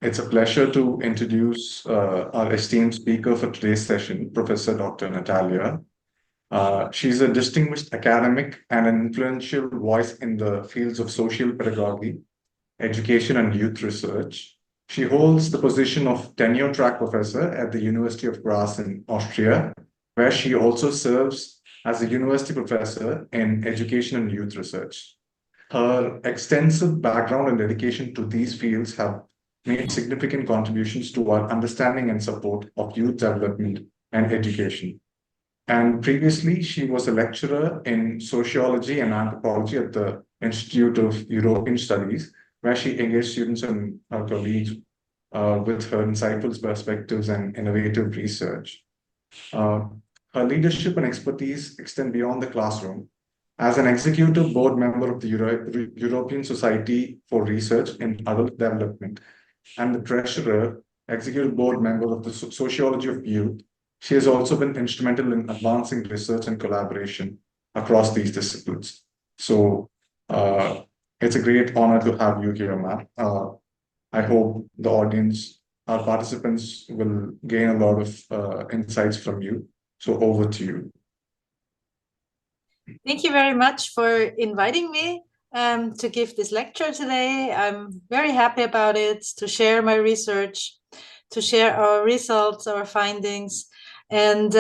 It's a pleasure to introduce our esteemed speaker for today's session, Professor Dr. Natalia. She's a distinguished academic and an influential voice in the fields of social pedagogy, education, and youth research. She holds the position of tenure track professor at the University of Graz in Austria, where she also serves as a university professor in education and youth research. Her extensive background and dedication to these fields have made significant contributions to our understanding and support of youth development and education. And previously, she was a lecturer in sociology and anthropology at the Institute of European Studies, where she engaged students and her colleagues with her insightful perspectives and innovative research. Uh, Her leadership and expertise extend beyond the classroom. As an executive board member of the European Society for Research in Adult Development and the treasurer, executive board member of the Sociology of Youth, she has also been instrumental in advancing research and collaboration across these disciplines. So it's a great honor to have you here, Matt. I hope the audience, our participants, will gain a lot of insights from you. So over to you. Thank you very much for inviting me to give this lecture today. I'm very happy about it, to share my research, to share our results, our findings. And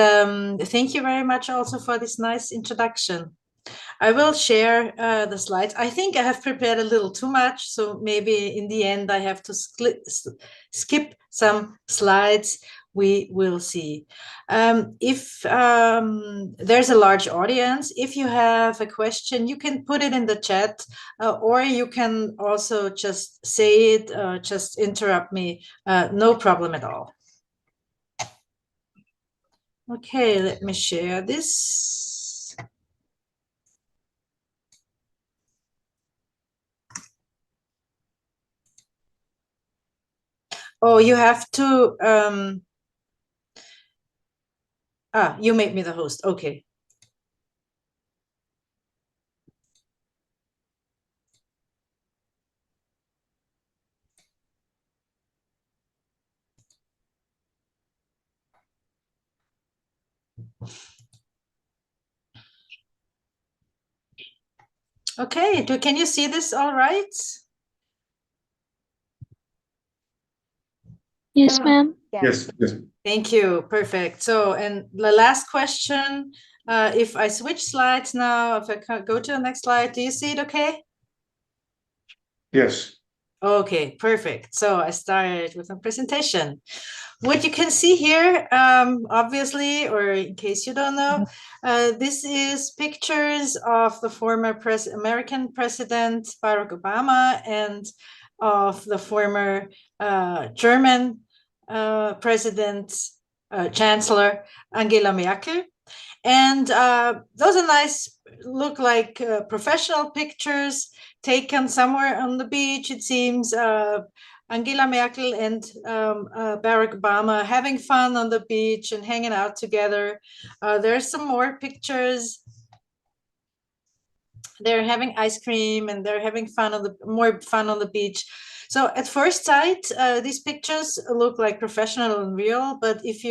thank you very much also for this nice introduction. I will share the slides. I think I have prepared a little too much, so maybe in the end I have to skip some slides. We will see. If there's a large audience, if you have a question, you can put it in the chat, or you can also just say it, just interrupt me, no problem at all. Okay, let me share this. Oh, you have to, you made me the host, okay. Okay, can you see this all right? Yes, ma'am. Yes, yes. Thank you, perfect. So, and the last question, if I switch slides now, if I go to the next slide, do you see it okay? Yes. Okay, perfect. So I started with a presentation. What you can see here, obviously, or in case you don't know, this is pictures of the former American President Barack Obama and of the former German President, Chancellor Angela Merkel. And those are nice, look like professional pictures taken somewhere on the beach, it seems. Angela Merkel and Barack Obama having fun on the beach and hanging out together. There's some more pictures. They're having ice cream and they're having fun on more fun on the beach. So at first sight, these pictures look like professional and real. But if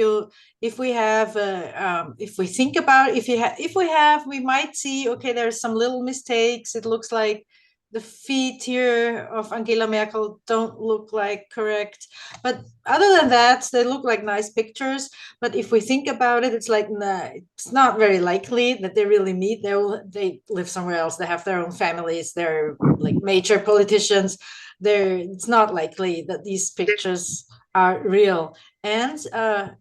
we think about it, we might see, okay, there's some little mistakes. It looks like the feet here of Angela Merkel don't look like correct. But other than that, they look like nice pictures. But if we think about it, it's like, nah, it's not very likely that they really meet. They live somewhere else. They have their own families. They're like major politicians. It's not likely that these pictures are real. And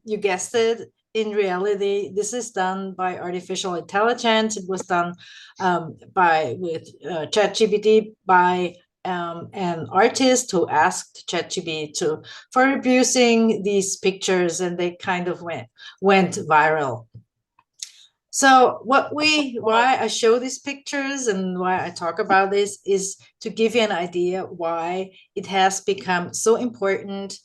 you guessed it, in reality, this is done by artificial intelligence. It was done with ChatGPT by an artist who asked ChatGPT for reproducing these pictures, and they kind of went viral. So why I show these pictures and why I talk about this is to give you an idea why it has become so important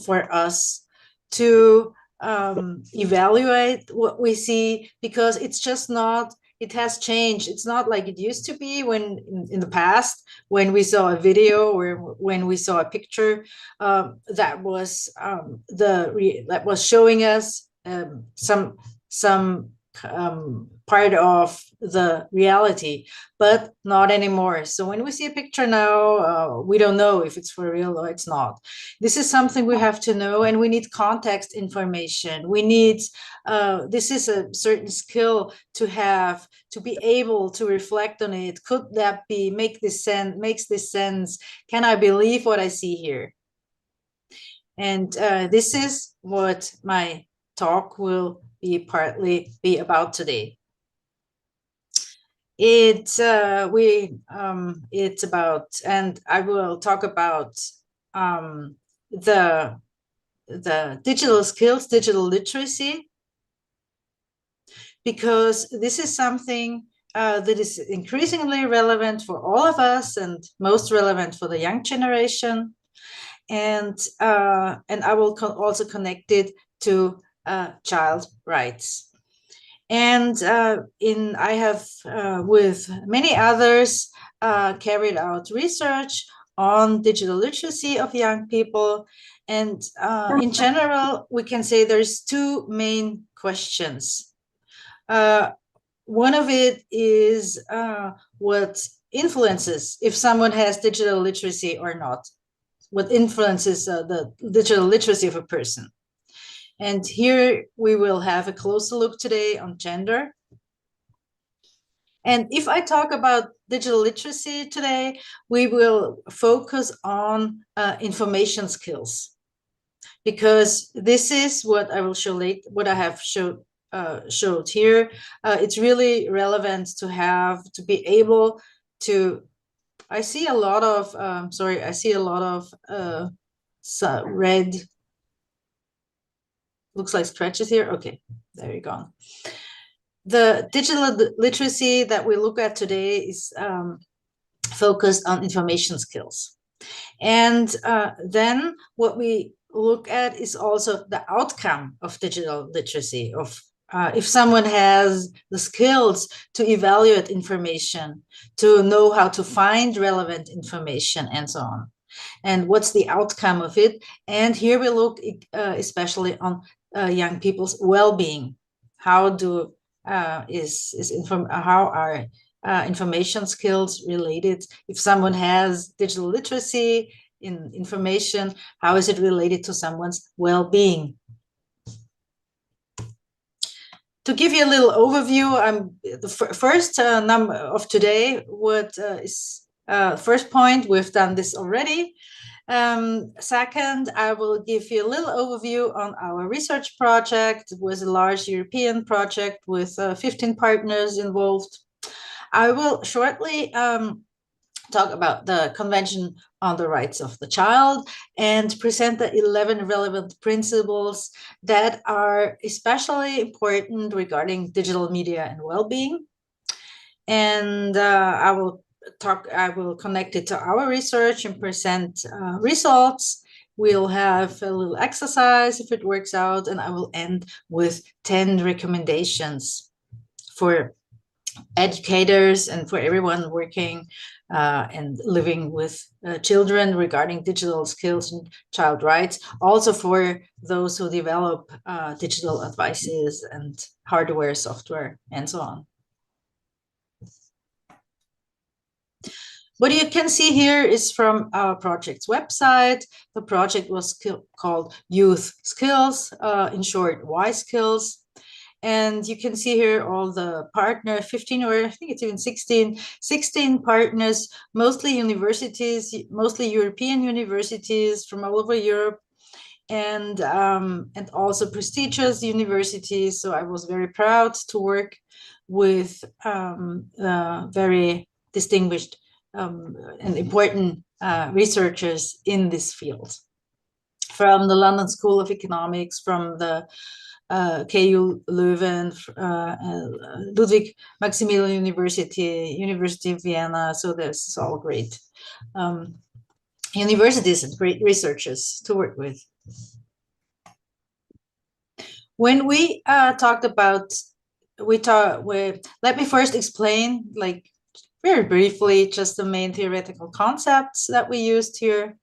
for us to evaluate what we see, because it's it has changed. It's not like it used to be when in the past, when we saw a video or when we saw a picture that was that was showing us some part of the reality, but not anymore. So when we see a picture now, we don't know if it's for real or it's not. This is something we have to know, and we need context information. We need this is a certain skill to have, to be able to reflect on it. Could that be, makes this sense? Can I believe what I see here? And this is what my talk will partly be about today. It's about, and I will talk about the digital skills, digital literacy, because this is something that is increasingly relevant for all of us and most relevant for the young generation. And I will also connect it to child rights. And I have, with many others, carried out research on digital literacy of young people. And in general, we can say there's two main questions. One of it is what influences if someone has digital literacy or not, what influences the digital literacy of a person. And here we will have a closer look today on gender. And if I talk about digital literacy today, we will focus on information skills, because this is what I will show later, what I have showed here. It's really relevant to have, to be able to, I see a lot of, sorry, I see a lot of red, looks like scratches here. Okay, there you go. The digital literacy that we look at today is focused on information skills. And then what we look at is also the outcome of digital literacy, of if someone has the skills to evaluate information, to know how to find relevant information, and so on. And what's the outcome of it? And here we look especially on young people's well-being. How do how are information skills related? If someone has digital literacy in information, how is it related to someone's well-being? To give you a little overview, the first number of today, what is first point, we've done this already. Second, I will give you a little overview on our research project. It was a large European project with 15 partners involved. I will shortly talk about the Convention on the Rights of the Child and present the 11 relevant principles that are especially important regarding digital media and well-being. And I will connect it to our research and present results. We'll have a little exercise if it works out, and I will end with 10 recommendations for educators and for everyone working and living with children regarding digital skills and child rights, also for those who develop digital advices and hardware, software, and so on. What you can see here is from our project's website. The project was called Youth Skills, in short, Y Skills. And you can see here all the partners, 15 or I think it's even 16 partners, mostly universities, mostly European universities from all over Europe, and also prestigious universities. So I was very proud to work with very distinguished and important researchers in this field. From the London School of Economics, from the KU Leuven, Ludwig Maximilian University, University of Vienna. So this is all great universities and great researchers to work with. When we talked about let me first explain, like very briefly, just the main theoretical concepts that we used here.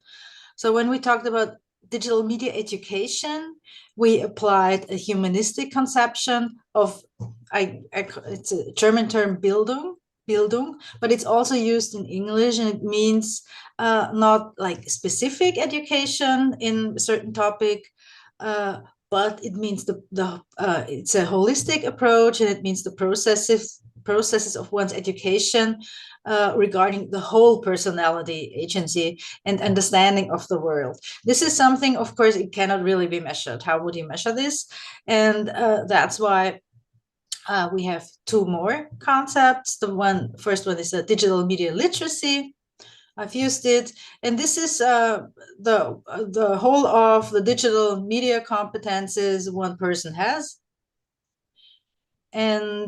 So when we talked about digital media education, we applied a humanistic conception of, it's a German term, Bildung, but it's also used in English, and it means not like specific education in a certain topic, but it means it's a holistic approach, and it means the processes of one's education regarding the whole personality, agency, and understanding of the world. This is something, of course, it cannot really be measured. How would you measure this? And that's why we have two more concepts. The first one is digital media literacy. I've used it, and this is the whole of the digital media competences one person has. And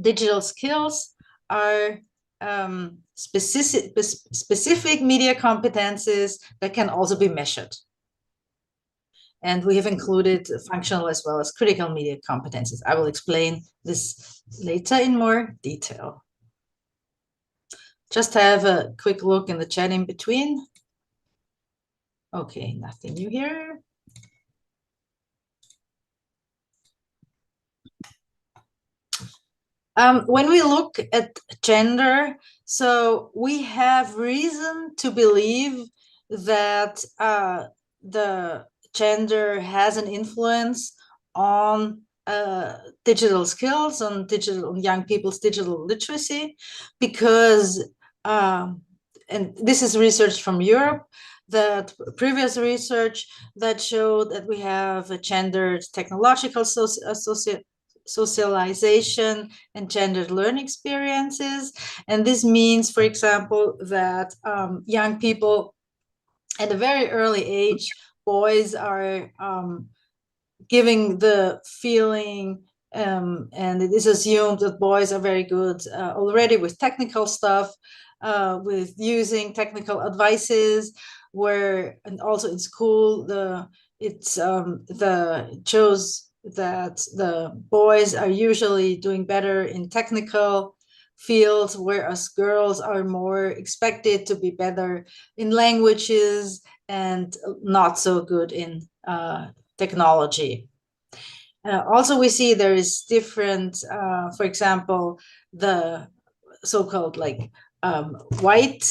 digital skills are specific media competences that can also be measured. And we have included functional as well as critical media competences. I will explain this later in more detail. Just have a quick look in the chat in between. Okay, nothing new here. When we look at gender, so we have reason to believe that the gender has an influence on digital skills, on young people's digital literacy, because, and this is research from Europe, that previous research that showed that we have a gendered technological socialization and gendered learning experiences. And this means, for example, that young people at a very early age, boys are giving the feeling, and it is assumed that boys are very good already with technical stuff, with using technical advices, and also in school, it shows that the boys are usually doing better in technical fields, whereas girls are more expected to be better in languages and not so good in technology. Also, we see there is different, for example, the so-called like white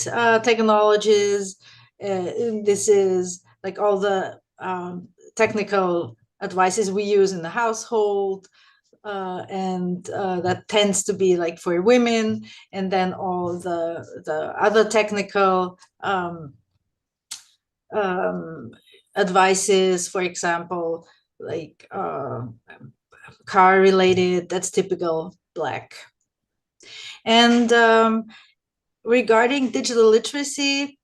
technologies. This is like all the technical advices we use in the household, and that tends to be like for women, and then all the other technical advices, for example, like car related, that's typical Black. And regarding digital literacy,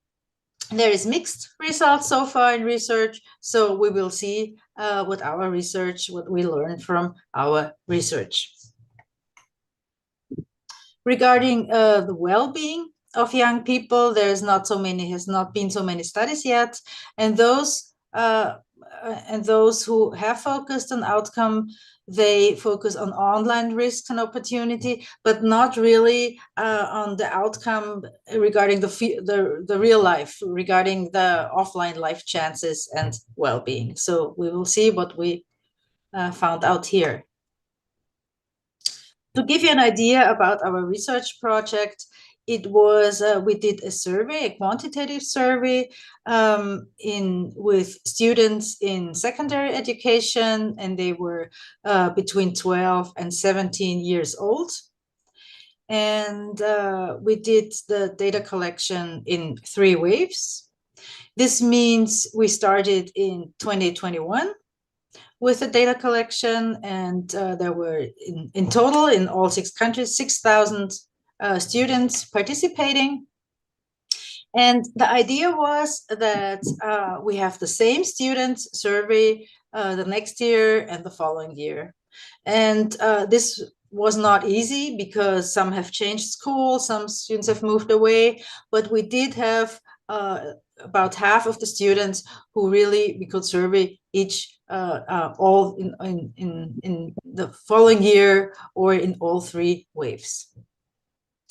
there is mixed results so far in research, so we will see what we learned from our research. Regarding the well-being of young people, has not been so many studies yet, and those who have focused on outcome, they focus on online risks and opportunity, but not really on the outcome regarding the real life, regarding the offline life chances and well-being. So we will see what we found out here. To give you an idea about our research project, it was we did a survey, a quantitative survey, with students in secondary education, and they were between 12 and 17 years old. And we did the data collection in 3 waves. This means we started in 2021 with the data collection, and there were in total in all 6 countries 6,000 students participating. And the idea was that we have the same students survey the next year and the following year. And this was not easy because some have changed school, some students have moved away, but we did have about half of the students who really we could survey each all in the following year or in all 3 waves.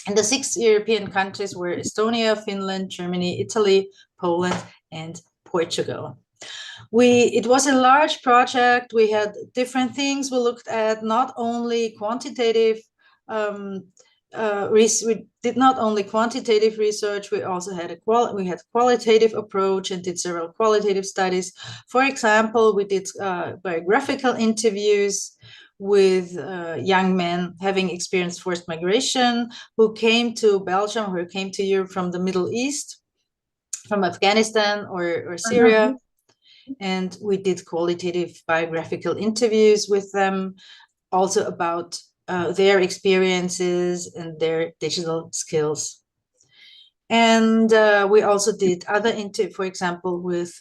And the 6 European countries were Estonia, Finland, Germany, Italy, Poland, and Portugal. It was a large project. We had different things. We looked at not only quantitative we did not only quantitative research, we also had qualitative approach and did several qualitative studies. For example, we did biographical interviews with young men having experienced forced migration who came to Belgium, who came to Europe from the Middle East, from Afghanistan or Syria. And we did qualitative biographical interviews with them, also about their experiences and their digital skills. And we also did other for example, with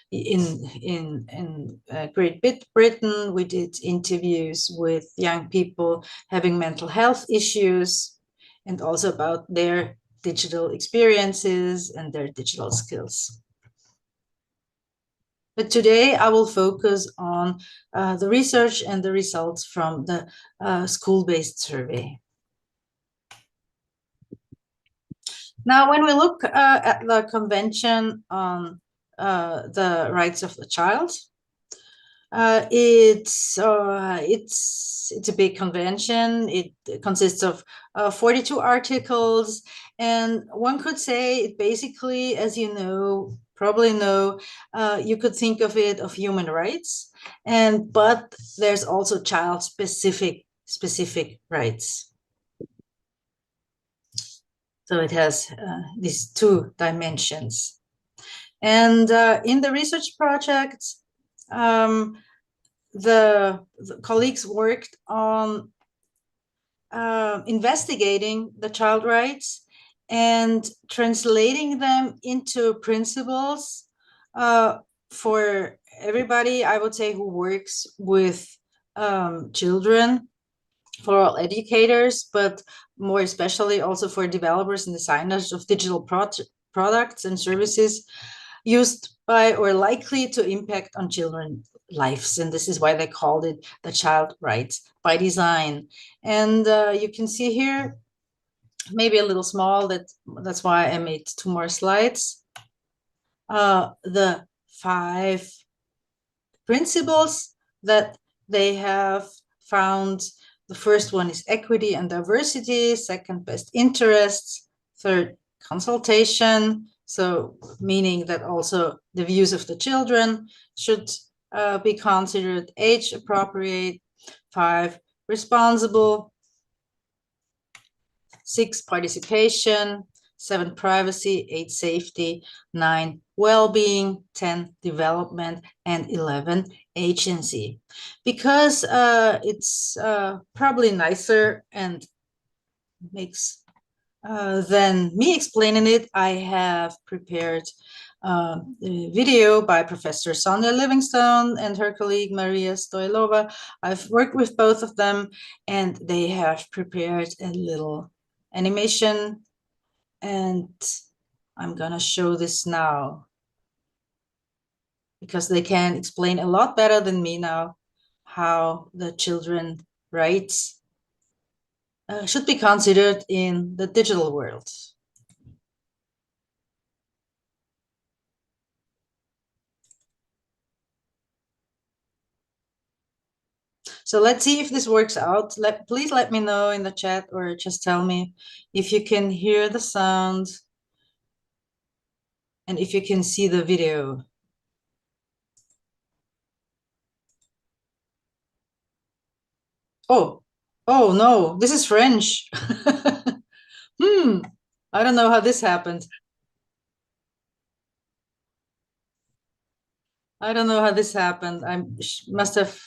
in Great Britain, we did interviews with young people having mental health issues, and also about their digital experiences and their digital skills. But today I will focus on the research and the results from the school-based survey. Now, when we look at the Convention on the Rights of the Child, it's a big convention. It consists of 42 articles, and one could say it basically, as you know, probably know, you could think of it of human rights, but there's also child specific rights. So it has these 2 dimensions. And in the research project, the colleagues worked on investigating the child rights and translating them into principles for everybody, I would say, who works with children, for all educators, but more especially also for developers and designers of digital products and services used by or likely to impact on children's lives. And this is why they called it the child rights by design. And you can see here, maybe a little small, that's why I made 2 more slides. The 5 principles that they have found. The first one is equity and diversity, second, best interests, third, consultation, so meaning that also the views of the children should be considered, age appropriate, 5, responsible, 6, participation, 7, privacy, 8, safety, 9, well-being, 10, development, and 11, agency. Because it's probably nicer and makes than me explaining it, I have prepared a video by Professor Sonia Livingstone and her colleague Maria Stoilova. I've worked with both of them, and they have prepared a little animation, and I'm gonna show this now because they can explain a lot better than me now how the children's rights should be considered in the digital world. So let's see if this works out. Please let me know in the chat, or just tell me if you can hear the sound and if you can see the video. Oh no, this is French. I don't know how this happened. I don't know how this happened. I must have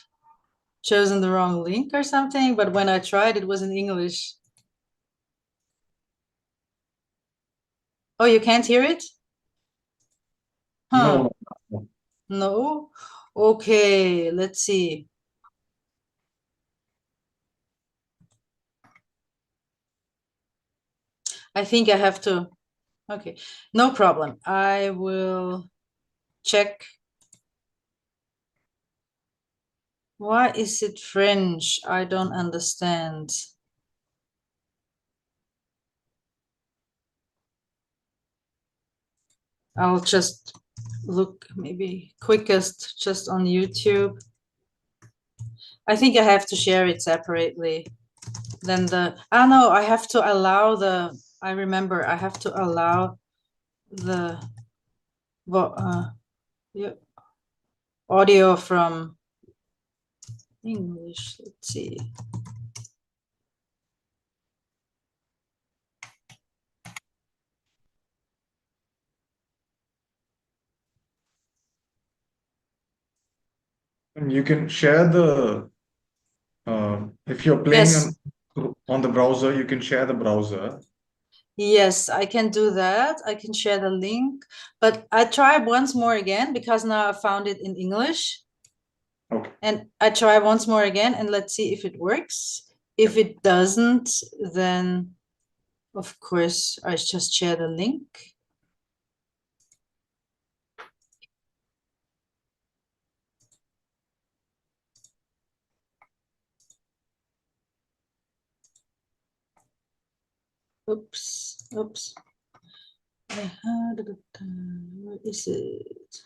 chosen the wrong link or something, but when I tried, it was in English. Oh, you can't hear it? Huh. No? Okay, let's see. I think I have to, okay, no problem. I will check Why is it French? I don't understand. I'll just look maybe quickest just on YouTube. I think I have to share it separately. Then no, I have to allow I remember I have to allow the yeah, audio from English. Let's see. And you can share if you're playing Yes. on the browser, you can share the browser. Yes, I can do that. I can share the link, but I try once more again because now I found it in English. Okay. And I try once more again and let's see if it works. If it doesn't, then of course I just share the link. Oops. Where is it?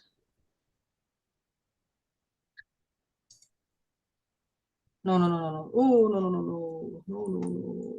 No. Oh, no.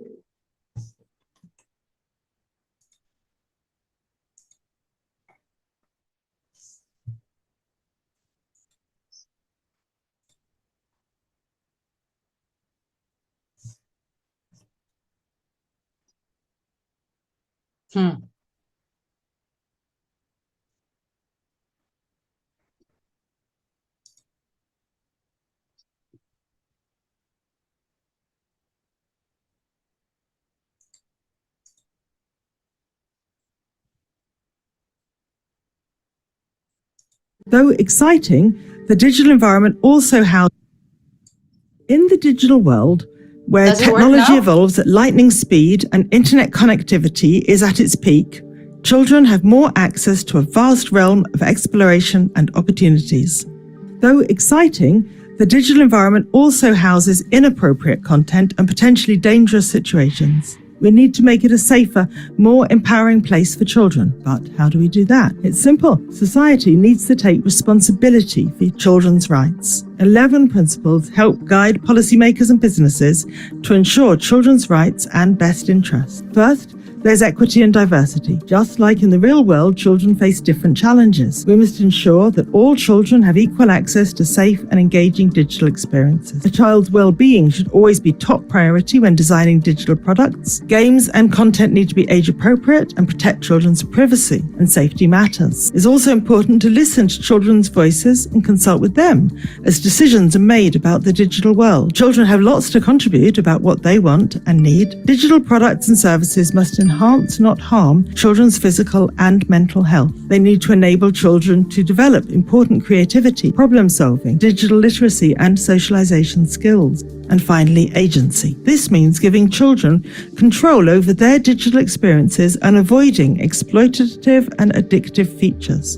Though exciting, the digital environment also houses. In the digital world, where technology evolves at lightning speed and internet connectivity is at its peak, children have more access to a vast realm of exploration and opportunities. Though exciting, the digital environment also houses inappropriate content and potentially dangerous situations. We need to make it a safer, more empowering place for children. But how do we do that? It's simple. Society needs to take responsibility for children's rights. 11 principles help guide policymakers and businesses to ensure children's rights and best interests. First, there's equity and diversity. Just like in the real world, children face different challenges. We must ensure that all children have equal access to safe and engaging digital experiences. A child's well-being should always be top priority when designing digital products. Games and content need to be age-appropriate and protect children's privacy, and safety matters. It's also important to listen to children's voices and consult with them as decisions are made about the digital world. Children have lots to contribute about what they want and need. Digital products and services must enhance, not harm, children's physical and mental health. They need to enable children to develop important creativity, problem solving, digital literacy and socialization skills. And finally, agency. This means giving children control over their digital experiences and avoiding exploitative and addictive features.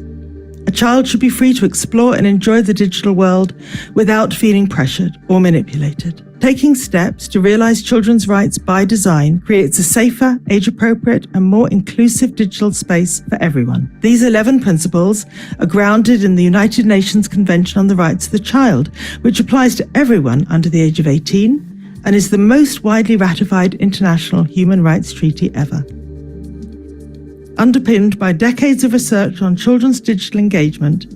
A child should be free to explore and enjoy the digital world without feeling pressured or manipulated. Taking steps to realize children's rights by design creates a safer, age-appropriate, and more inclusive digital space for everyone. These 11 principles are grounded in the United Nations Convention on the Rights of the Child, which applies to everyone under the age of 18 and is the most widely ratified international human rights treaty ever. Underpinned by decades of research on children's digital engagement,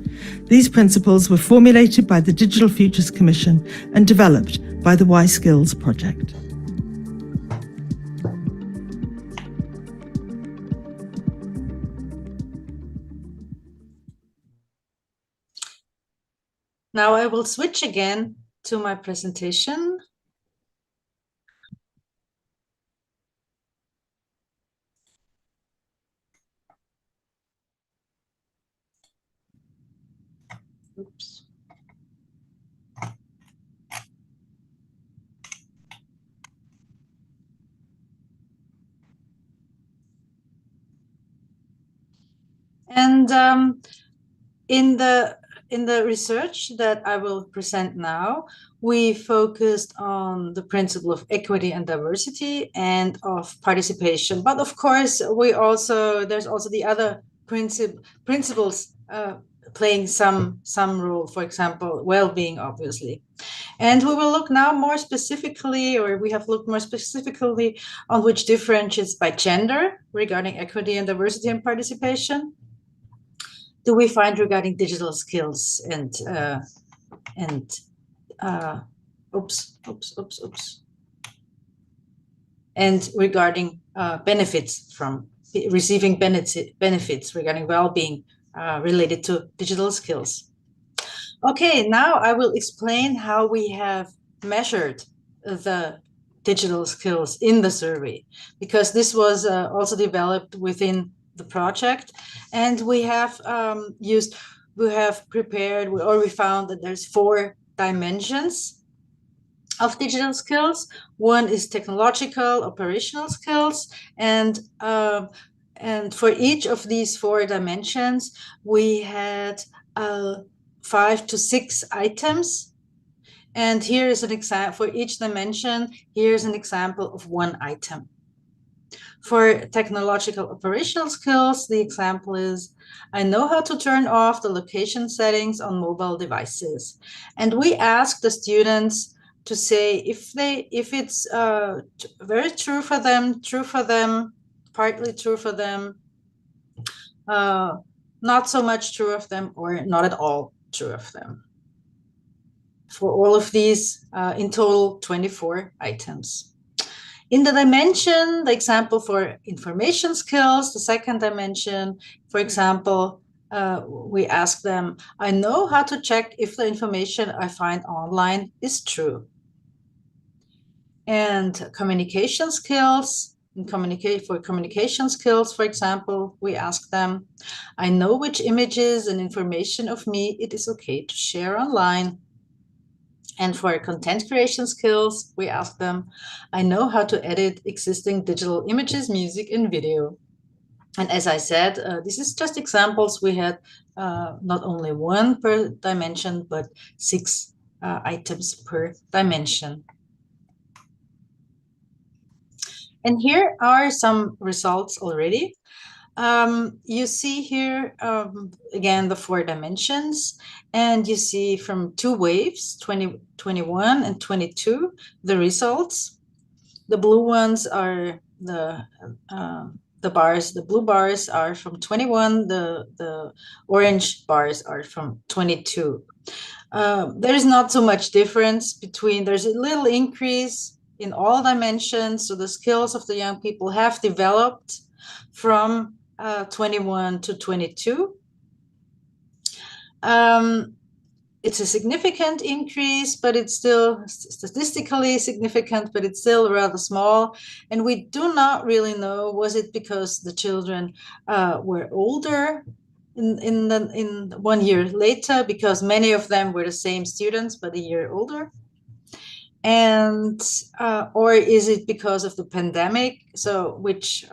these principles were formulated by the Digital Futures Commission and developed by the Y Skills project. Now I will switch again to my presentation. Oops. And in the in the research that I will present now, we focused on the principle of equity and diversity and of participation. But of course, there's also the other principles playing some role, for example, well-being, obviously. And we will look now more specifically, or we have looked more specifically on which differentiates by gender regarding equity and diversity and participation do we find regarding digital skills and regarding benefits from receiving benefits regarding well-being related to digital skills. Okay, now I will explain how we have measured the digital skills in the survey, because this was also developed within the project, and we found that there's 4 dimensions of digital skills. One is technological, operational skills, and for each of these 4 dimensions, we had 5 to 6 items. And here is an example for each dimension. Here's an example of 1 item. For technological operational skills, the example is, I know how to turn off the location settings on mobile devices. And we asked the students to say if it's very true for them, partly true for them, not so much true of them, or not at all true of them. For all of these, in total, 24 items. In the dimension, the example for information skills, the second dimension, for example, we ask them, I know how to check if the information I find online is true. And communication skills, for communication skills, for example, we ask them, I know which images and information of me it is okay to share online. And for content creation skills, we ask them, I know how to edit existing digital images, music, and video. And as I said, this is just examples. We had not only 1 per dimension, but 6 items per dimension. And here are some results already. You see here, again, the 4 dimensions, and you see from 2 waves, 2021 and 22, the results. The blue ones are the bars, the blue bars are from 21, the orange bars are from 22. There is not so much difference there's a little increase in all dimensions, so the skills of the young people have developed from 21 to 22. It's a significant increase, but it's still statistically significant, but it's still rather small. And we do not really know, was it because the children were older in 1 year later, because many of them were the same students, but a year older? And or is it because of the pandemic, which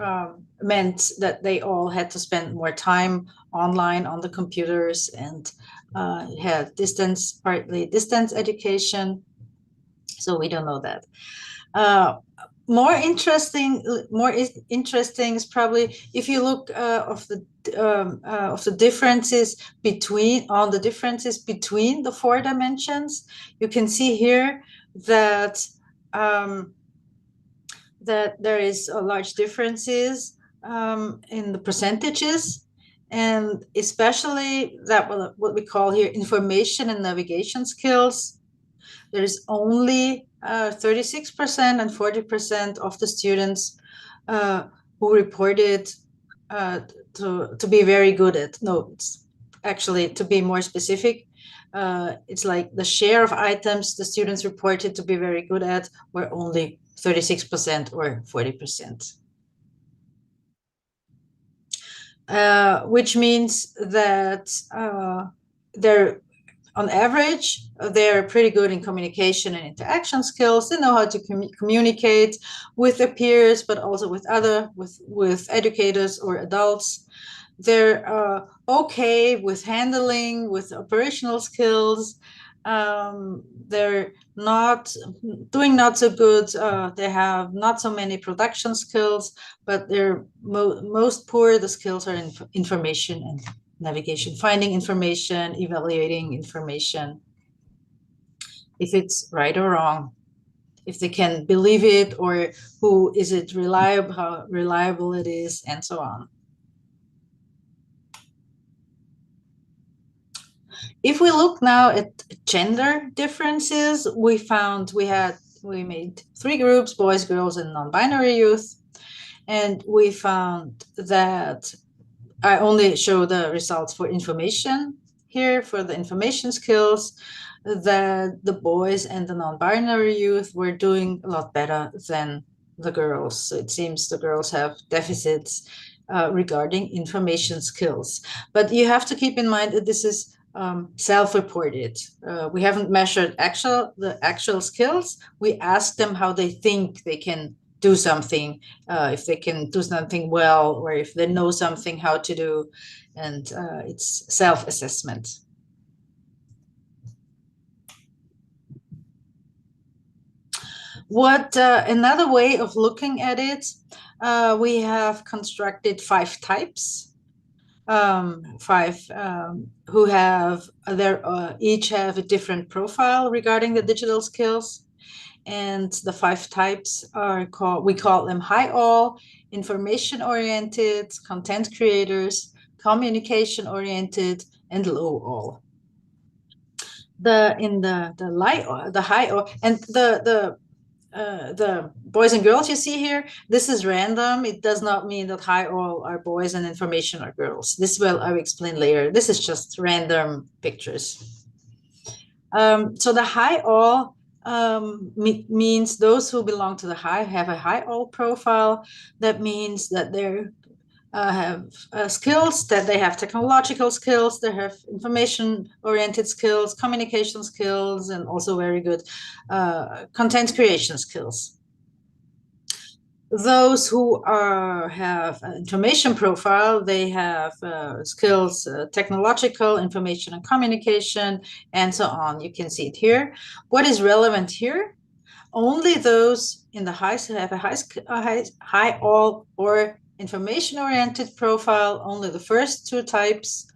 meant that they all had to spend more time online on the computers and had partly distance education? So we don't know that. More interesting is probably if you look of the differences between the 4 dimensions. You can see here that there is a large differences in the percentages, and especially that what we call here information and navigation skills. There is only 36% and 40% of the students who reported to be very good at. No, it's actually, to be more specific, it's like the share of items the students reported to be very good at were only 36% or 40%. Which means that they're, on average, they're pretty good in communication and interaction skills. They know how to communicate with their peers, but also with educators or adults. they're okay with handling, with operational skills. They're not doing not so good. They have not so many production skills, but they're most poor. The skills are in information and navigation, finding information, evaluating information, if it's right or wrong, if they can believe it, or who is it reliable, how reliable it is, and so on. If we look now at gender differences, we made 3 groups: boys, girls, and non-binary youth. And we found that I only show the results for information here, for the information skills, that the boys and the non-binary youth were doing a lot better than the girls. So it seems the girls have deficits regarding information skills. But you have to keep in mind that this is self-reported. We haven't measured the actual skills. We asked them how they think they can do something, if they can do something well, or if they know something how to do, and it's self-assessment. Another way of looking at it, we have constructed 5 types. 5 who have each have a different profile regarding the digital skills. And the 5 types we call them high all, information oriented, content creators, communication oriented, and low all. The high all, and the boys and girls you see here, this is random. It does not mean that high all are boys and information are girls. This I will explain later. This is just random pictures. So the high all means those who belong to the have a high all profile. That means that they have skills, that they have technological skills, they have information-oriented skills, communication skills, and also very good content creation skills. Those who have an information profile, they have skills, technological, information and communication, and so on. You can see it here. What is relevant here? Only those in the high have a high all or information-oriented profile. Only the first 2 types.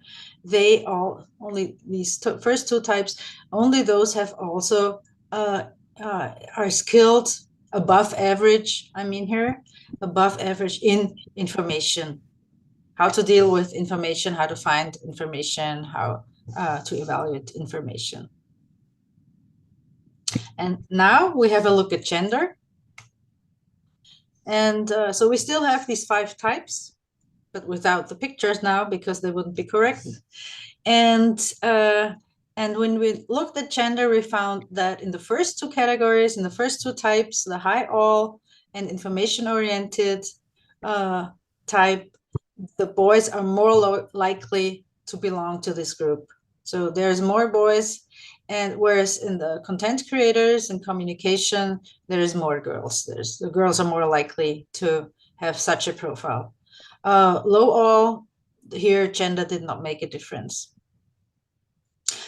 Only these first 2 types. Only those have also are skilled above average. I mean here, above average in information, how to deal with information, how to find information, how to evaluate information. And now we have a look at gender. And so we still have these 5 types, but without the pictures now, because they wouldn't be correct. And when we looked at gender, we found that in the first 2 categories, in the first 2 types, the high all and information-oriented type, the boys are more likely to belong to this group. So there's more boys, and whereas in the content creators and communication, there is more girls. The girls are more likely to have such a profile. Low all, here gender did not make a difference.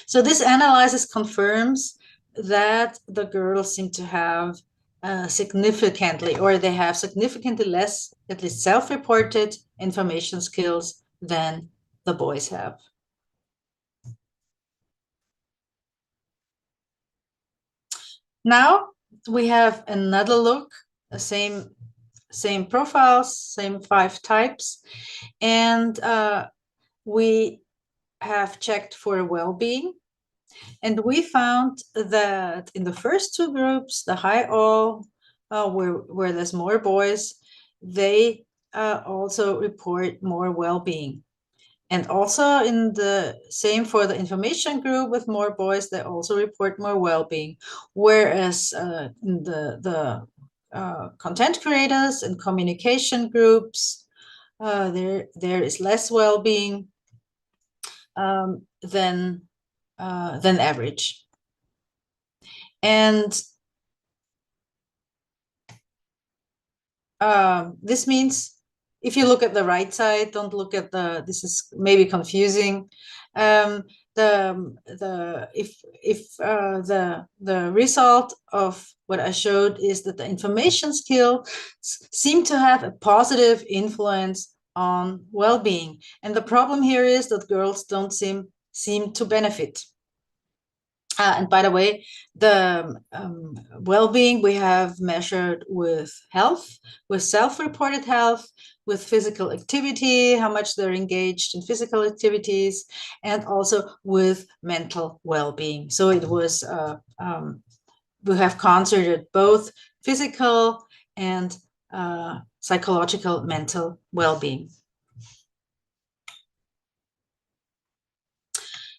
So this analysis confirms that the girls seem to have significantly, or they have significantly less, at least self-reported information skills than the boys have. Now we have another look, the same profiles, same 5 types, and we have checked for well-being. And we found that in the first 2 groups, the high all, where there's more boys, they also report more well-being. And also in the same for the information group with more boys, they also report more well-being. Whereas in the content creators and communication groups, there is less well-being than average. And this means if you look at the right side, don't look at this is maybe confusing. The result of what I showed is that the information skills seem to have a positive influence on well-being. And the problem here is that girls don't seem to benefit. And by the way, the well-being we have measured with health, with self-reported health, with physical activity, how much they're engaged in physical activities, and also with mental well-being. So it was, we have considered both physical and psychological mental well-being.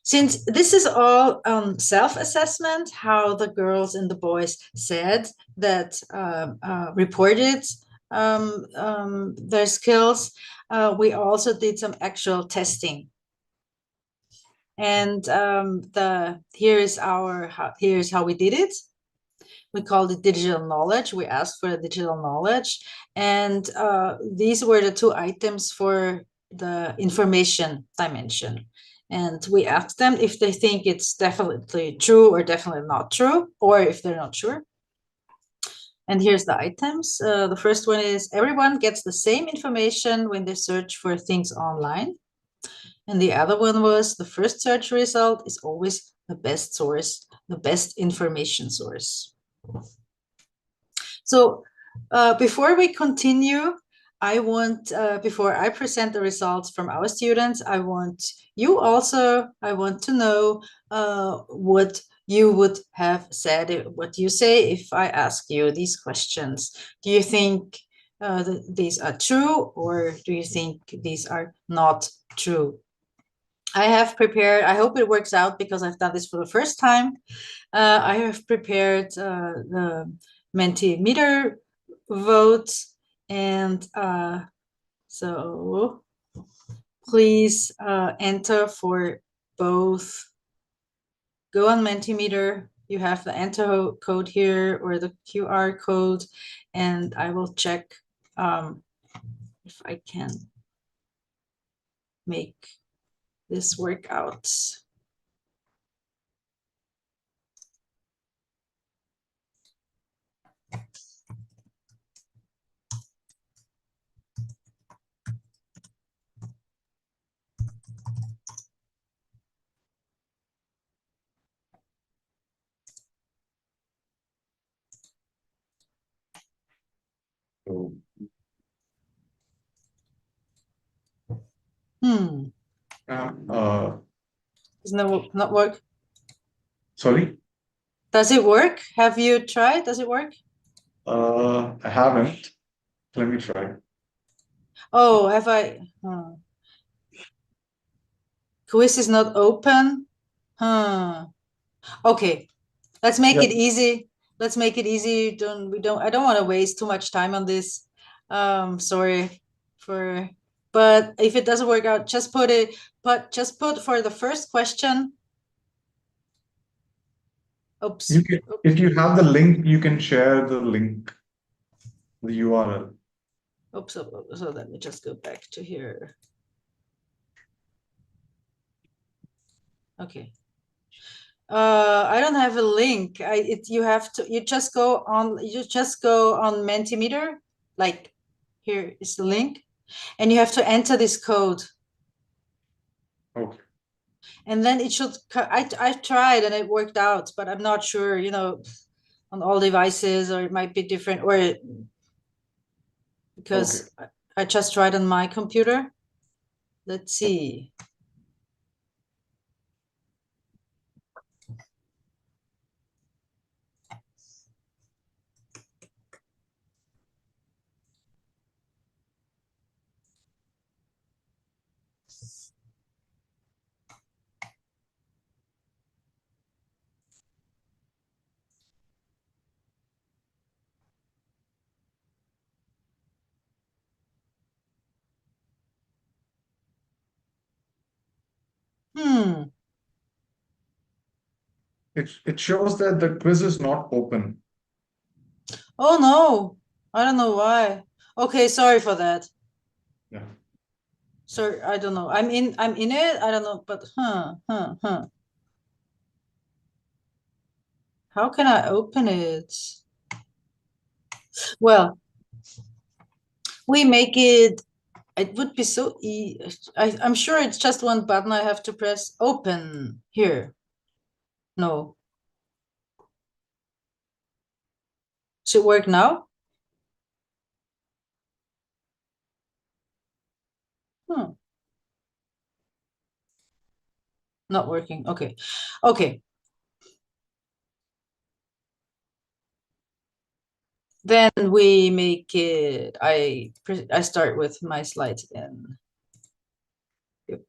Since this is all self-assessment, how the girls and the boys said that reported their skills, we also did some actual testing. And here's how we did it. We called it digital knowledge. We asked for digital knowledge, and these were the two items for the information dimension. And we asked them if they think it's definitely true or definitely not true, or if they're not sure. And here's the items. The first one is everyone gets the same information when they search for things online. And the other one was the first search result is always the best source, the best information source. So before we continue, I want, before I present the results from our students, I want to know what you would have said, what you say if I ask you these questions. Do you think these are true, or do you think these are not true? I have prepared, I hope it works out because I've done this for the first time. I have prepared the Mentimeter votes, and so please enter for both. Go on Mentimeter, you have the enter code here or the QR code, and I will check if I can make this work out. Doesn't that not work? Sorry? Does it work? Have you tried? Does it work? I haven't. Let me try. Oh, have I? Quiz is not open. Okay, let's make it easy. Let's make it easy. I don't want to waste too much time on this. Sorry for, but if it doesn't work out, just put for the first question. Oops. If you have the link, you can share the link, the URL. Oops, so let me just go back to here. Okay. I don't have a link. You just go on Mentimeter, like here is the link, and you have to enter this code. Okay. And then it should, I tried and it worked out, but I'm not sure, on all devices, or it might be different, or because I just tried on my computer. Let's see. It shows that the quiz is not open. Oh no, I don't know why. Okay, sorry for that. So I don't know. I'm in it. I don't know, but How can I open it? Well, we make it. It would be so easy. I'm sure it's just one button I have to press. Open here. No. Should work now? Not working. Okay. Okay. Then we make it. I start with my slides again. Yep.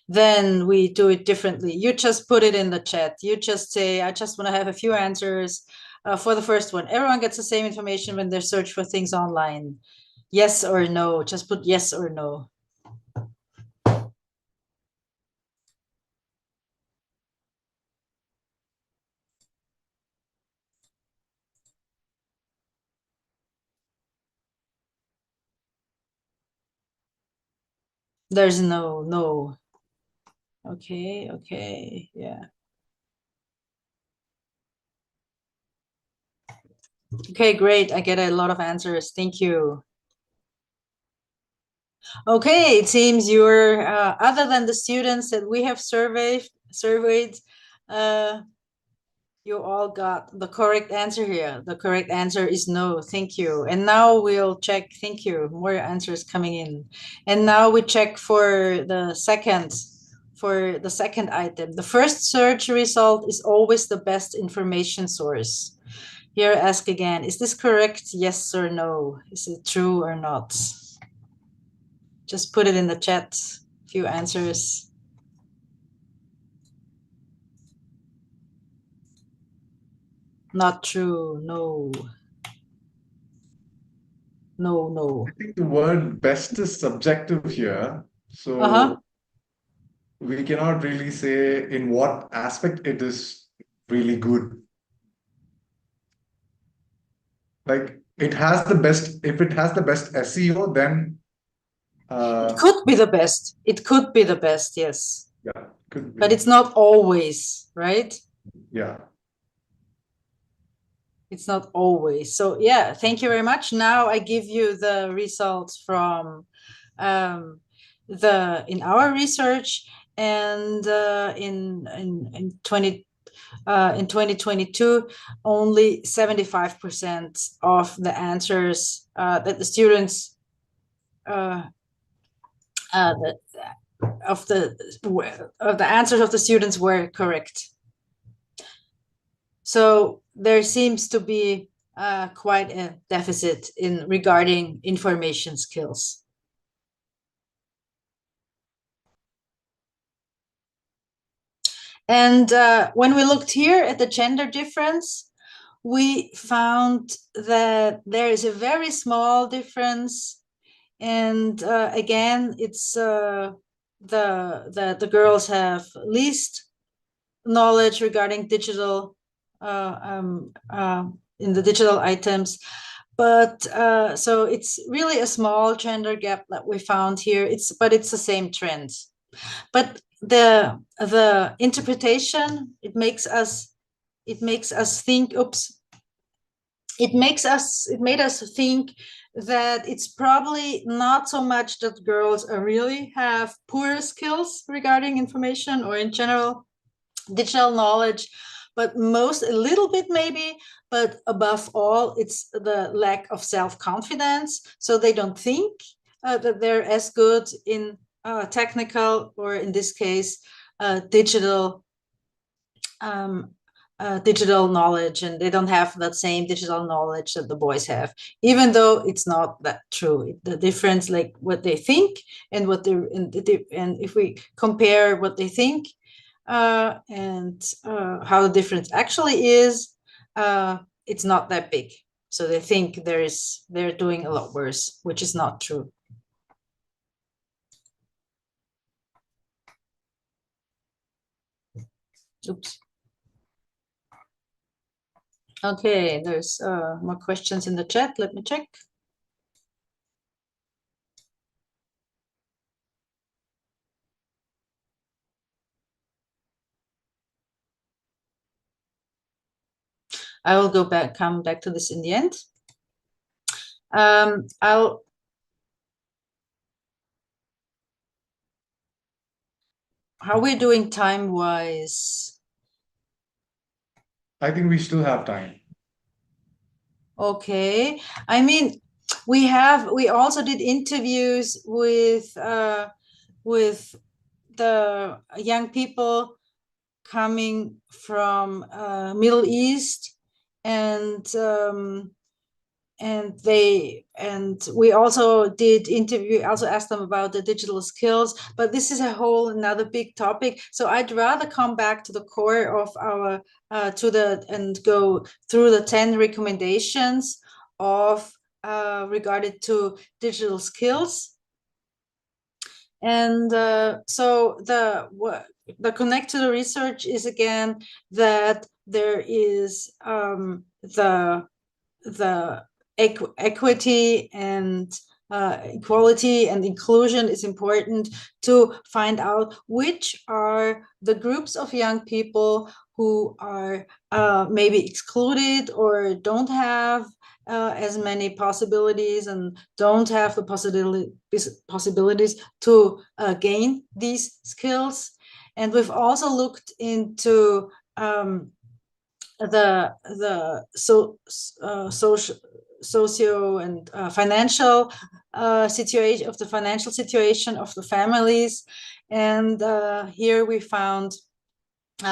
Then we do it differently. You just put it in the chat. You just say, I just want to have a few answers for the first one. Everyone gets the same information when they search for things online. Yes or no. Just put yes or no. There's no. Okay, yeah. Okay, great. I get a lot of answers. Thank you. Okay, it seems you're, other than the students that we have surveyed, you all got the correct answer here. The correct answer is no. Thank you. And now we'll check. Thank you. More answers coming in. And now we check for the second item. The first search result is always the best information source. Here, ask again, is this correct? Yes or no? Is it true or not? Just put it in the chat. A few answers. Not true. No. No. I think the word best is subjective here. So we cannot really say in what aspect it is really good. Like it has the best, if it has the best SEO, then it could be the best. It could be the best, yes. yeah, could be. But it's not always, right? Yeah. It's not always. So yeah, thank you very much. Now I give you the results from in our research, and in 2022, only 75% of the answers that the students of the answers of the students were correct. So there seems to be quite a deficit in regarding information skills. And when we looked here at the gender difference, we found that there is a very small difference. And again, it's the girls have least knowledge regarding digital in the digital items. But so it's really a small gender gap that we found here. But it's the same trend. But the interpretation, it makes us think. It made us think that it's probably not so much that girls really have poor skills regarding information or in general digital knowledge, but a little bit maybe, but above all, it's the lack of self-confidence. So they don't think that they're as good in technical, or in this case, digital knowledge, and they don't have that same digital knowledge that the boys have, even though it's not that true. The difference, like what they think and what they and if we compare what they think and how the difference actually is, it's not that big. So they think they're doing a lot worse, which is not true. Oops. Okay, there's more questions in the chat. Let me check. I will come back to this in the end. How are we doing time-wise? I think we still have time. Okay. I mean, we also did interviews with the young people coming from Middle East, and we also did interview, also asked them about the digital skills, but this is a whole another big topic. So I'd rather come back to the core of our and go through the 10 recommendations of regarded to digital skills. And so the connect to the research is again that there is the equity and equality and inclusion is important to find out which are the groups of young people who are maybe excluded or don't have as many possibilities and don't have the possibilities to gain these skills. And we've also looked into the socio and financial situation of the financial situation of the families, and here we found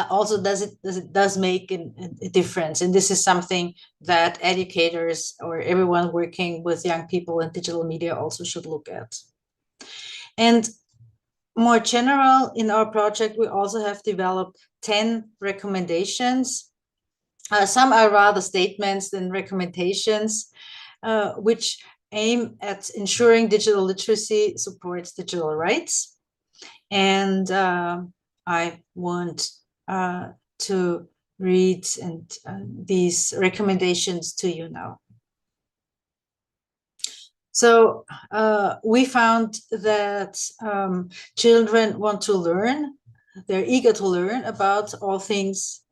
also does make a difference, and this is something that educators or everyone working with young people in digital media also should look at. And more general, in our project we also have developed 10 recommendations. Some are rather statements than recommendations, which aim at ensuring digital literacy supports digital rights. And I want to read these recommendations to you now. So we found that children want to learn. They're eager to learn about all things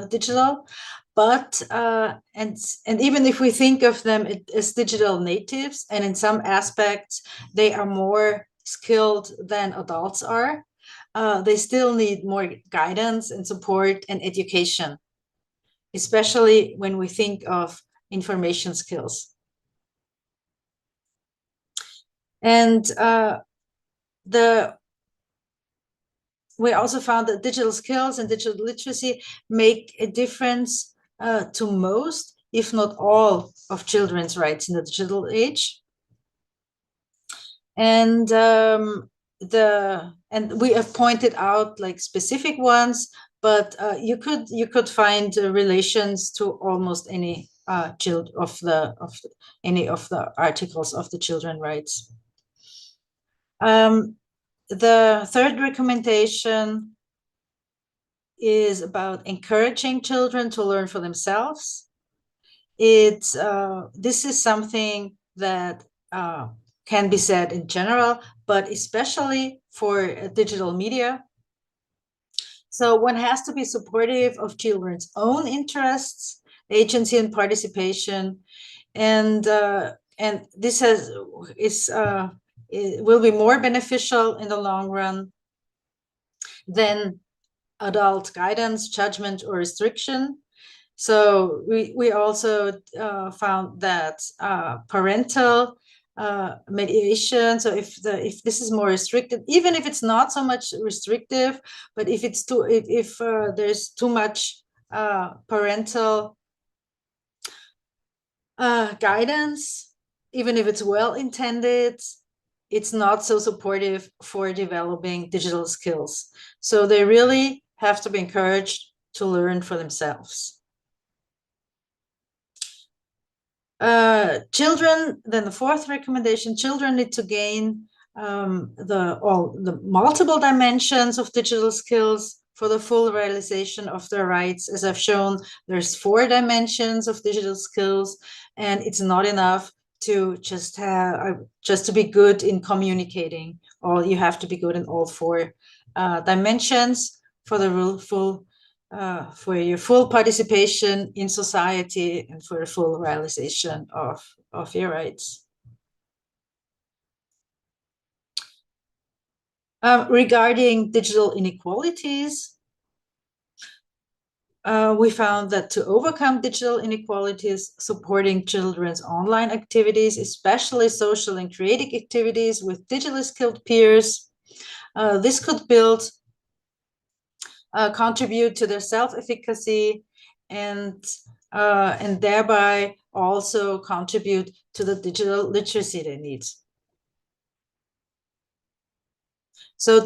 digital, but and even if we think of them as digital natives, and in some aspects they are more skilled than adults are, they still need more guidance and support and education, especially when we think of information skills. And we also found that digital skills and digital literacy make a difference to most, if not all, of children's rights in the digital age. And we have pointed out like specific ones, but you could find relations to almost any any of the articles of the children's rights. The third recommendation is about encouraging children to learn for themselves. This is something that can be said in general, but especially for digital media. So one has to be supportive of children's own interests, agency, and participation, and this it will be more beneficial in the long run than adult guidance, judgment, or restriction. So we also found that parental mediation. So if this is more restricted, even if it's not so much restrictive, but if it's if there's too much parental guidance, even if it's well intended, it's not so supportive for developing digital skills. So they really have to be encouraged to learn for themselves. Children, then the fourth recommendation, children need to gain the multiple dimensions of digital skills for the full realization of their rights. As I've shown, there's 4 dimensions of digital skills, and it's not enough to just to be good in communicating. You have to be good in all 4 dimensions for the full for your full participation in society and for the full realization of your rights. Regarding digital inequalities, we found that to overcome digital inequalities, supporting children's online activities, especially social and creative activities with digitally skilled peers, this could contribute to their self-efficacy and thereby also contribute to the digital literacy they need. So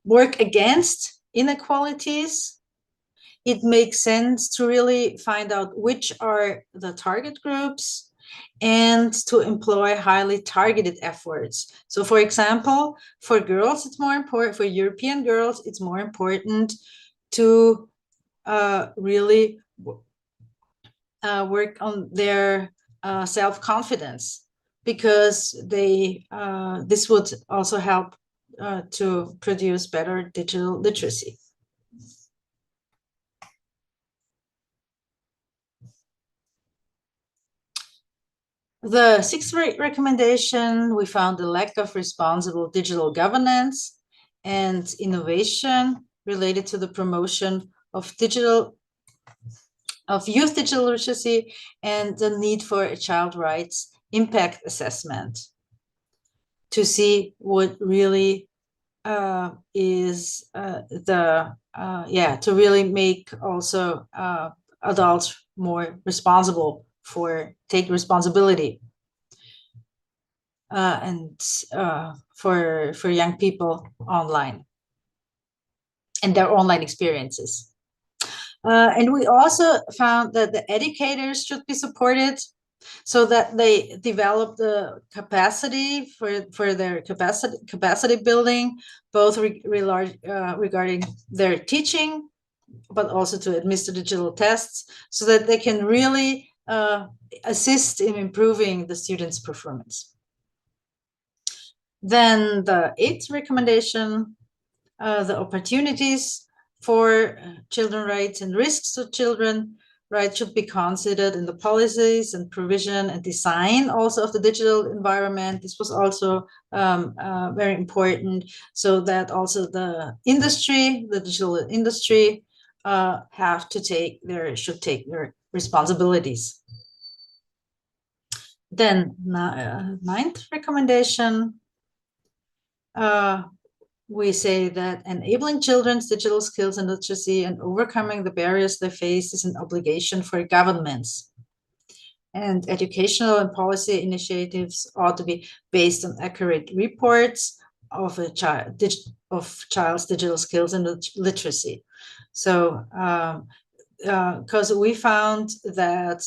work against inequalities, it makes sense to really find out which are the target groups and to employ highly targeted efforts. So for example, for girls, it's more important, for European girls, it's more important to really work on their self-confidence, because this would also help to produce better digital literacy. The sixth recommendation, we found the lack of responsible digital governance and innovation related to the promotion of youth digital literacy and the need for a child rights impact assessment to see what really is to really make also adults more responsible, take responsibility and for young people online and their online experiences. And we also found that the educators should be supported so that they develop the capacity for their capacity building, both regarding their teaching, but also to administer digital tests, so that they can really assist in improving the students' performance. Then the eighth recommendation, the opportunities for children's rights and risks to children's rights should be considered in the policies and provision and design also of the digital environment. This was also very important, so that also the industry, the digital industry, should take their responsibilities. Then ninth recommendation, we say that enabling children's digital skills and literacy and overcoming the barriers they face is an obligation for governments. And educational and policy initiatives ought to be based on accurate reports of a child's digital skills and literacy. So, because we found that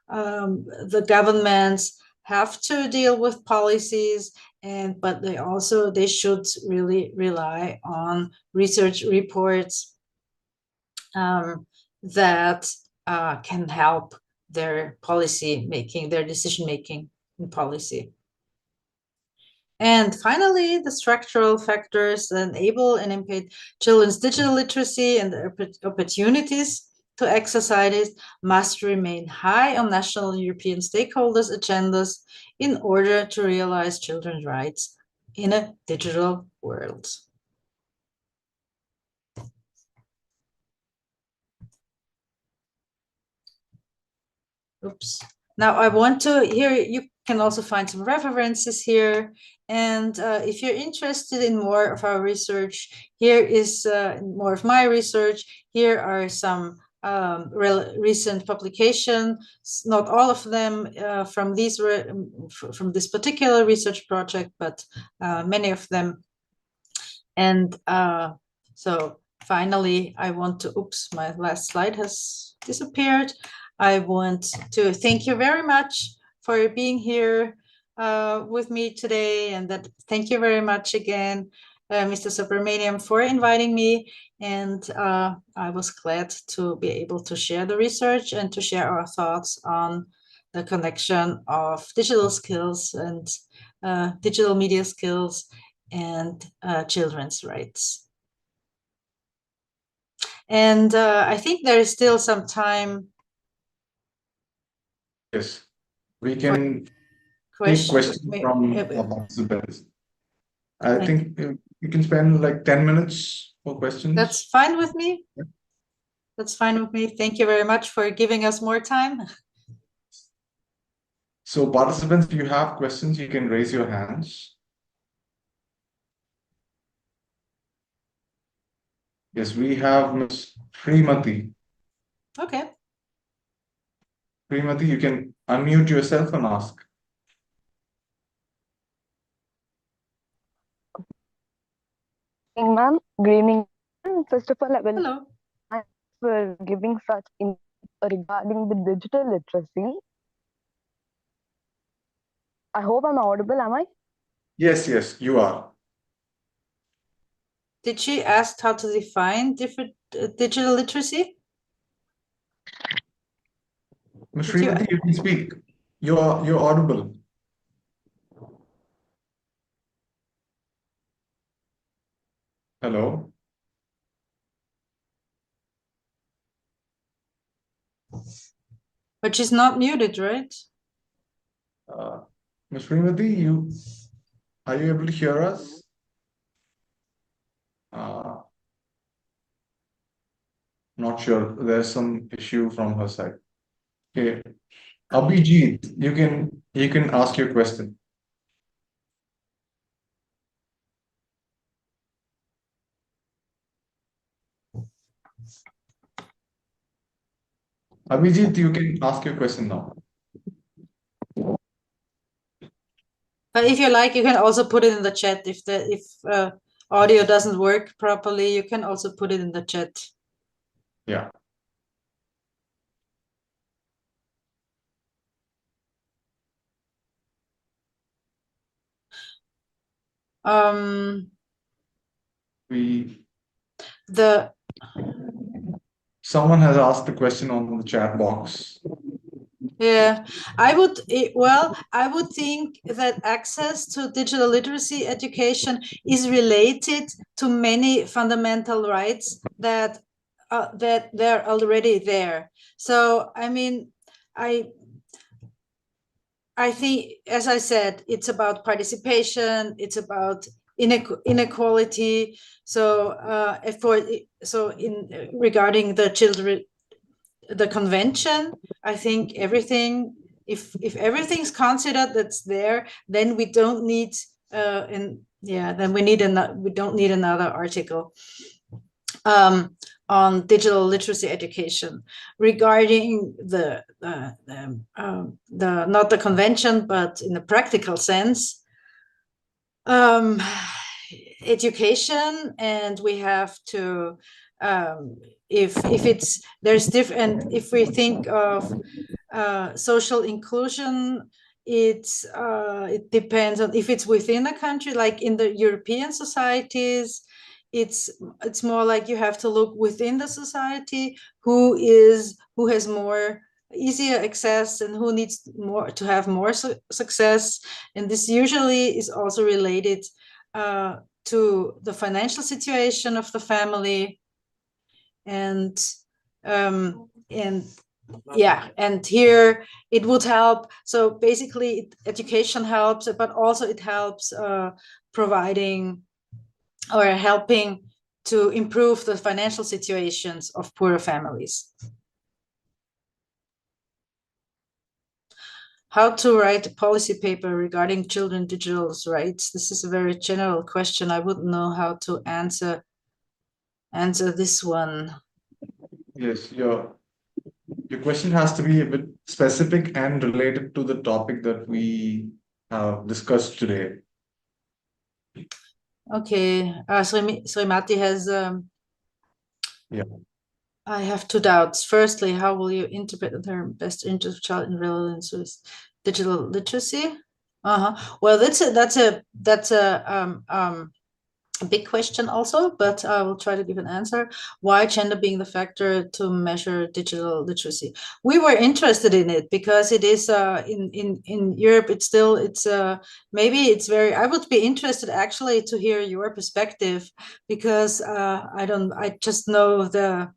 the governments have to deal with policies, but they should really rely on research reports that can help their policy making, their decision making in policy. And finally, the structural factors that enable and impede children's digital literacy and the opportunities to exercise it must remain high on national and European stakeholders' agendas in order to realize children's rights in a digital world. Oops. Now I want to, here you can also find some references here. And if you're interested in more of our research, here is more of my research. Here are some recent publications, not all of them from this particular research project, but many of them. And so finally, I want to, oops, my last slide has disappeared. I want to thank you very much for being here with me today, and thank you very much again, Mr. Subramaniam, for inviting me. And I was glad to be able to share the research and to share our thoughts on the connection of digital skills and digital media skills, and children's rights. And I think there is still some time. Yes, we can take questions from participants. I think you can spend like 10 minutes for questions. That's fine with me. Yeah. That's fine with me. Thank you very much for giving us more time. So participants, if you have questions, you can raise your hands. Yes, we have Ms. Srimati. Okay. Srimati, you can unmute yourself and ask. Ma'am, good evening. First of all, I will Hello. thank for giving such info regarding the digital literacy. I hope I'm audible, am I? Yes, you are. Did she ask how to define different digital literacy? Ms. Srimati, you can speak. You're audible. Hello. But she's not muted, right? Ms. Srimati, are you able to hear us? Not sure. There's some issue from her side. Okay. Abhijit, you can ask your question. Abhijit, you can ask your question now. But if you like, you can also put it in the chat. If audio doesn't work properly, you can also put it in the chat. Yeah. Someone has asked a question on the chat box. Yeah, I would think that access to digital literacy education is related to many fundamental rights that they're already there. So, I mean, I think, as I said, it's about participation, it's about inequality. So, regarding the children, the convention, I think everything, if everything's considered that's there, then we don't need we don't need another article on digital literacy education. Regarding the not the convention, but in the practical sense, education, and we have to if we think of social inclusion, it depends on if it's within a country, like in the European societies. It's more like you have to look within the society who has more easier access and who needs more to have more success, and this usually is also related to the financial situation of the family, and here it would help. So basically education helps, but also it helps providing or helping to improve the financial situations of poorer families. How to write a policy paper regarding children digital rights? This is a very general question. I wouldn't know how to answer this one. Yes, your question has to be a bit specific and related to the topic that we have discussed today. Okay, Srimati has yeah. I have two doubts. Firstly, how will you interpret the term best interest of child in relevance with digital literacy? Well, that's a a big question also, but I will try to give an answer. Why gender being the factor to measure digital literacy? We were interested in it because it is in Europe. Maybe it's very. I would be interested actually to hear your perspective because I just know the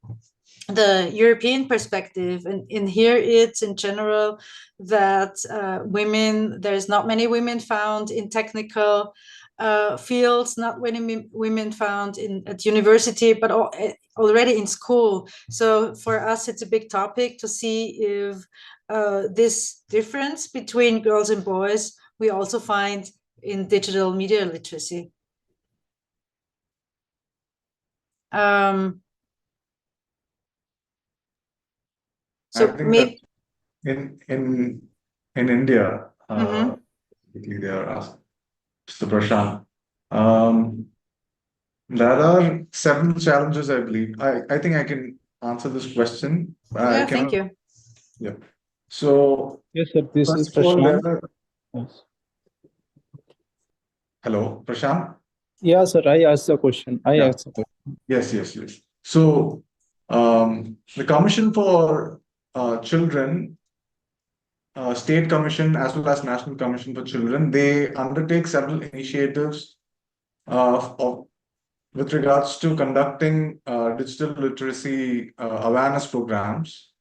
European perspective, and in here it's in general that there's not many women found in technical fields, not many women found at university, but already in school. So for us, it's a big topic to see if this difference between girls and boys we also find in digital media literacy. So I think maybe in India, they are asked, Mr. Prashant. There are several challenges, I believe. I think I can answer this question. Yeah, thank you. Yeah. So, yes, sir, this is first of all, Prashant. Yes. Hello, Prashant? Yeah, sir, I asked the question. Yeah. Asked the question. Yes. So, the Commission for Children, State Commission, as well as National Commission for Children, they undertake several initiatives with regards to conducting digital literacy awareness programs.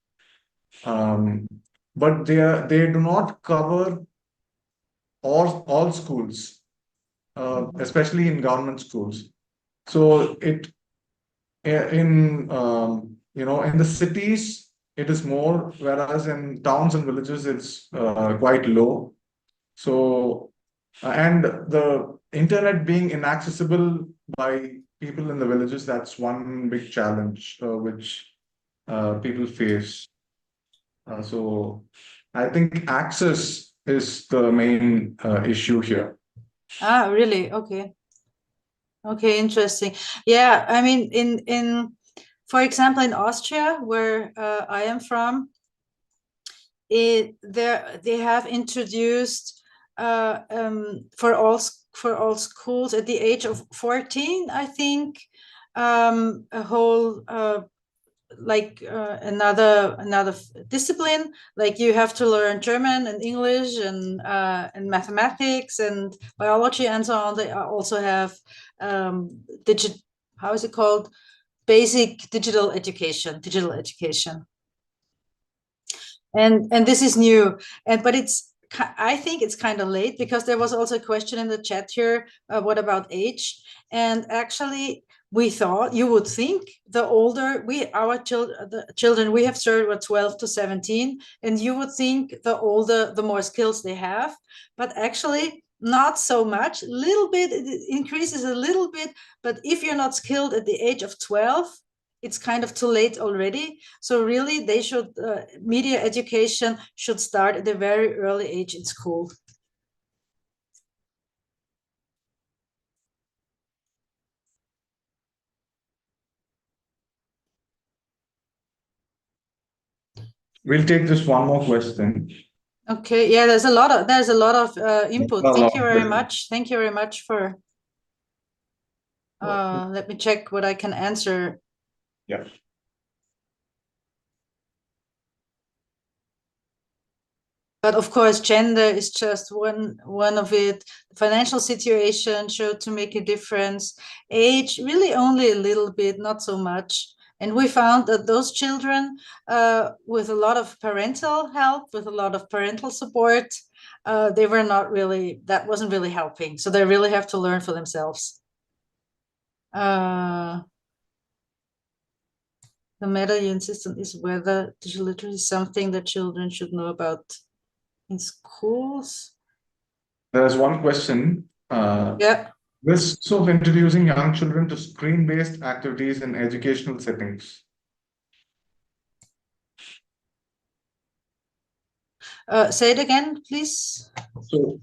But they do not cover all schools, especially in government schools. So in the cities it is more, whereas in towns and villages it's quite low. So and the internet being inaccessible by people in the villages, that's one big challenge which people face. So I think access is the main issue here. Ah, really? Okay. Okay, interesting. Yeah, I mean, for example, in Austria, where I am from, they have introduced for all schools at the age of 14, I think, a whole another discipline. Like you have to learn German and English and mathematics and biology and so on. They also have how is it called? Basic digital education. And this is new, but I think it's kind of late, because there was also a question in the chat here, what about age? And actually, we thought, you would think, the older our children we have served were 12 to 17, and you would think the older, the more skills they have, but actually not so much. A little bit, it increases a little bit, but if you're not skilled at the age of 12, it's kind of too late already. So really, they should media education should start at a very early age in school. We'll take just one more question. Okay. Yeah, there's a lot of input. Thank you very much. Thank you very much for. Let me check what I can answer. Yeah. But of course, gender is just one of it. Financial situation showed to make a difference. Age, really only a little bit, not so much. And we found that those children with a lot of parental help, with a lot of parental support, that wasn't really helping. So they really have to learn for themselves. The matter you insist is whether digital literacy is something that children should know about in schools. There's one question. Yeah. Risks of introducing young children to screen-based activities in educational settings. Say it again, please. So,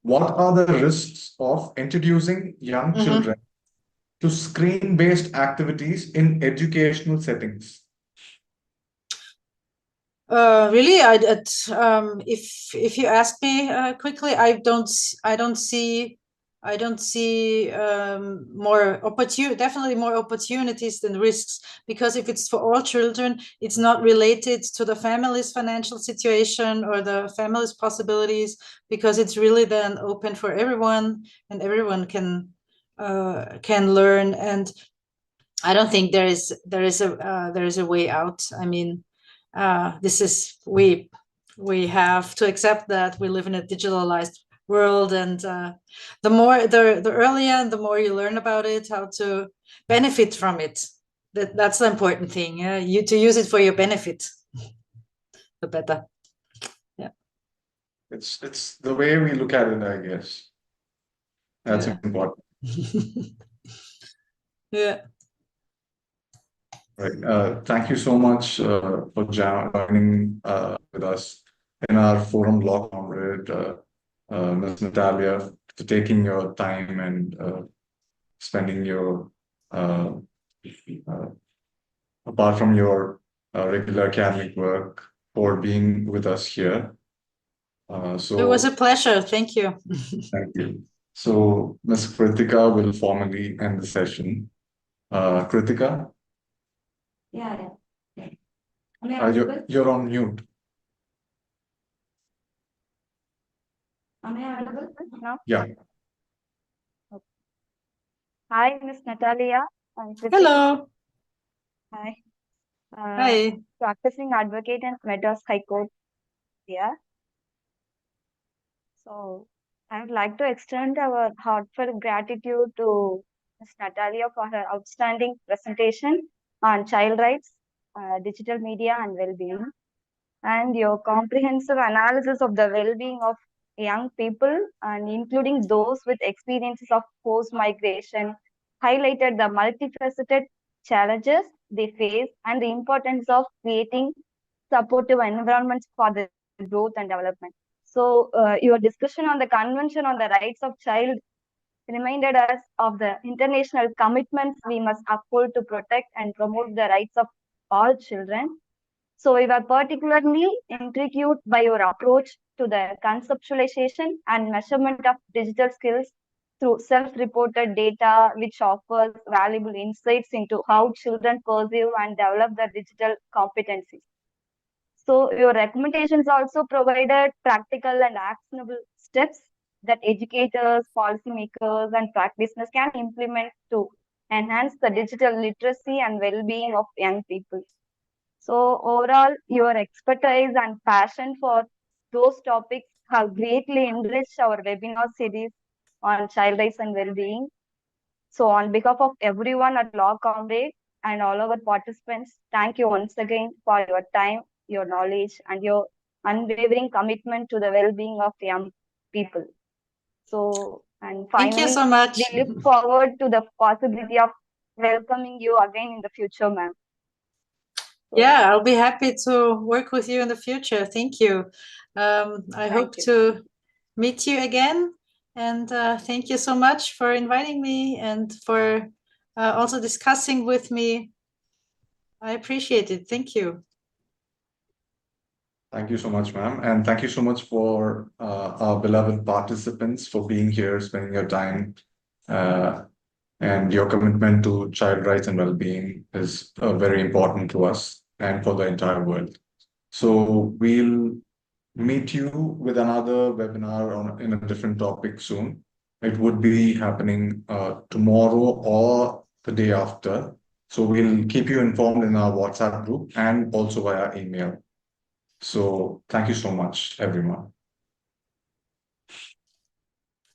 what are the risks of introducing young children to screen-based activities in educational settings? Really, if you ask me quickly, I don't see I don't see definitely more opportunities than risks, because if it's for all children, it's not related to the family's financial situation or the family's possibilities, because it's really then open for everyone, and everyone can learn. And I don't think there is a way out. I mean, we have to accept that we live in a digitalized world, and the earlier and the more you learn about it, how to benefit from it, that's the important thing. You to use it for your benefit, the better. Yeah, it's the way we look at it, I guess. That's important. Yeah. Right. Thank you so much for joining with us in our forum, Law Comrade, Ms. Natalia, for taking your time and spending your, apart from your regular academic work, for being with us here. It was a pleasure. Thank you. Thank you. So Ms. Kritika will formally end the session. Kritika? Yeah. You're on mute. Am I audible now? Yeah. Hi, Miss Natalia. Hello. Hi. Hi. Practicing advocate in Madras High Court here. So I would like to extend our heartfelt gratitude to Miss Natalia for her outstanding presentation on child rights, digital media, and well-being, and your comprehensive analysis of the well-being of young people, and including those with experiences of forced migration, highlighted the multifaceted challenges they face and the importance of creating supportive environments for their growth and development. So your discussion on the Convention on the Rights of Child reminded us of the international commitments we must uphold to protect and promote the rights of all children. So we were particularly intrigued by your approach to the conceptualization and measurement of digital skills through self-reported data, which offers valuable insights into how children perceive and develop their digital competencies. So your recommendations also provided practical and actionable steps that educators, policymakers, and practitioners can implement to enhance the digital literacy and well-being of young people. So overall, your expertise and passion for those topics have greatly enriched our webinar series on child rights and well-being. So on behalf of everyone at Law Comrade and all our participants, thank you once again for your time, your knowledge, and your unwavering commitment to the well-being of young people. So, and finally, thank you so much. We look forward to the possibility of welcoming you again in the future, ma'am. Yeah, I'll be happy to work with you in the future. Thank you. I hope to meet you again. And thank you so much for inviting me and for also discussing with me. I appreciate it. Thank you. Thank you so much, ma'am. And thank you so much for our beloved participants for being here, spending your time. And your commitment to child rights and well-being is very important to us and for the entire world. So we'll meet you with another webinar in a different topic soon. It would be happening tomorrow or the day after. So we'll keep you informed in our WhatsApp group and also via email. So thank you so much, everyone.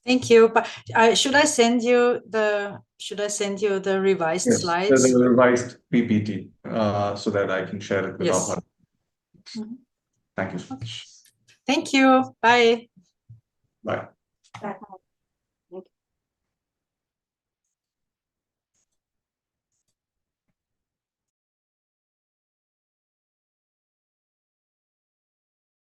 Thank you. But should I send you the revised slides? The revised PPT, so that I can share it with our participants. Thank you so much. Thank you. Bye. Bye. Bye.